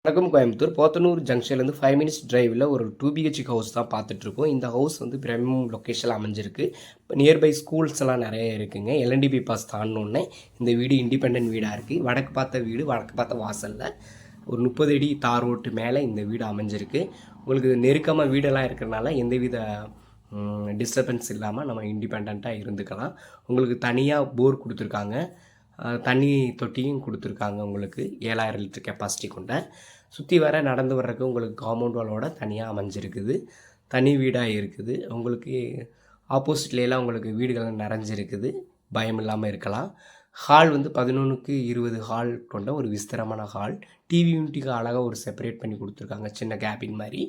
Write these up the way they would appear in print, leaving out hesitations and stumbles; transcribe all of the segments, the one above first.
வணக்கம் கோயம்புத்தூர் போத்தனூர் ஜங்ஷன்லேருந்து 5 மினிட்ஸ் டிரைவில் ஒரு 2 BHK house தான் பார்த்துட்ருக்கோம். இந்த ஹவுஸ் வந்து பிரமியம் லொக்கேஷனில் அமைஞ்சிருக்கு. இப்போ நியர்பை ஸ்கூல்ஸ் எல்லாம் நிறைய இருக்குங்க. எல்என்டிபி பாஸ் தாண்டினோடனே இந்த வீடு இண்டிபெண்ட் வீடாக இருக்குது. வடக்கு பார்த்த வீடு, வடக்கு பார்த்த வாசலில் ஒரு 30 அடி தார் ரோட்டு மேலே இந்த வீடு அமைஞ்சிருக்கு. உங்களுக்கு நெருக்கமாக வீடெல்லாம் இருக்கிறனால எந்தவித டிஸ்டர்பன்ஸ் இல்லாமல் நம்ம இண்டிபெண்ட்டாக இருந்துக்கலாம். உங்களுக்கு தனியாக போர் கொடுத்துருக்காங்க, தண்ணி தொட்டியும் கொடுத்துருக்காங்க. உங்களுக்கு 7000 லிட்டர் கெப்பாசிட்டி கொண்ட சுற்றி வர நடந்து வர்றதுக்கு உங்களுக்கு காம்பவுண்ட் வாலோட தனியாக அமைஞ்சிருக்குது. தனி வீடாக இருக்குது. உங்களுக்கு ஆப்போசிட்லாம் உங்களுக்கு வீடுகள் நிறைஞ்சிருக்குது. பயம் இல்லாமல் இருக்கலாம். ஹால் வந்து 11க்கு 20 ஹால் கொண்ட ஒரு விஸ்தரமான ஹால். டிவி யூனிட்டுக்கு அழகாக ஒரு செப்பரேட் பண்ணி கொடுத்துருக்காங்க, சின்ன கேபின் மாதிரி.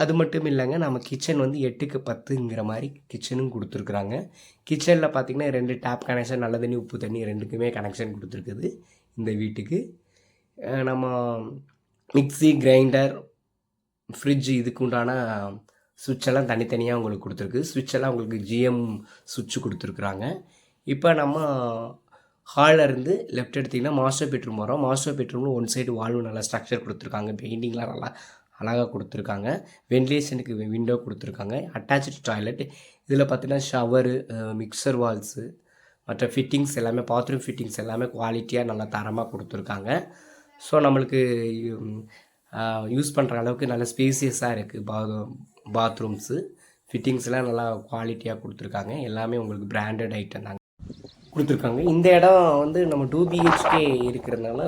அது மட்டும் இல்லைங்க, நம்ம கிச்சன் வந்து 8க்கு 10ங்கிற மாதிரி கிச்சனும் கொடுத்துருக்குறாங்க. கிச்சனில் பார்த்திங்கன்னா 2 டேப் கனெக்ஷன், நல்ல தண்ணி உப்பு தண்ணி ரெண்டுக்குமே கனெக்ஷன் கொடுத்துருக்குது. இந்த வீட்டுக்கு நம்ம மிக்ஸி, கிரைண்டர், ஃப்ரிட்ஜ் இதுக்கு உண்டான சுவிட்செல்லாம் தனித்தனியாக உங்களுக்கு கொடுத்துருக்கு. சுவிட்செல்லாம் உங்களுக்கு ஜிஎம் சுவிட்சு கொடுத்துருக்குறாங்க. இப்போ நம்ம ஹாலில் இருந்து லெஃப்ட் எடுத்திங்கன்னா மாஸ்டர் பெட்ரூம் வரும். மாஸ்டர் பெட்ரூமில் ஒன் சைடு வால்வு நல்லா ஸ்ட்ரக்சர் கொடுத்துருக்காங்க. பெயிண்டிங்லாம் நல்லா அழகாக கொடுத்துருக்காங்க. வென்டிலேஷனுக்கு விண்டோ கொடுத்துருக்காங்க. Attach toilet. இதில் பார்த்தீங்கன்னா ஷவரு, மிக்சர் வால்ஸு, மற்ற ஃபிட்டிங்ஸ் எல்லாமே, பாத்ரூம் ஃபிட்டிங்ஸ் எல்லாமே குவாலிட்டியாக நல்லா தரமாக கொடுத்துருக்காங்க. ஸோ நம்மளுக்கு யூஸ் பண்ணுற அளவுக்கு நல்ல ஸ்பேசியஸாக இருக்குது. பாத்ரூம்ஸு ஃபிட்டிங்ஸ்லாம் நல்லா குவாலிட்டியாக கொடுத்துருக்காங்க. எல்லாமே உங்களுக்கு பிராண்டட் ஐட்டம் தாங்க கொடுத்துருக்காங்க. இந்த இடம் வந்து நம்ம 2 பிஹெச்கே இருக்கிறதுனால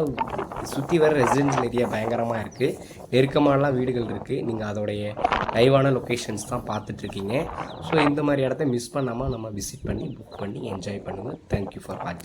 சுற்றி வர ரெசிடென்ஷியல் ஏரியா பயங்கரமாக இருக்குது. நெருக்கமானலாம் வீடுகள் இருக்குது. நீங்கள் அதோடைய லைவான லொக்கேஷன்ஸ் தான் பார்த்துட்ருக்கீங்க. ஸோ இந்த மாதிரி இடத்த மிஸ் பண்ணாமல் நம்ம விசிட் பண்ணி புக் பண்ணி என்ஜாய் பண்ணுங்கள். தேங்க்யூ ஃபார் வாட்சிங்.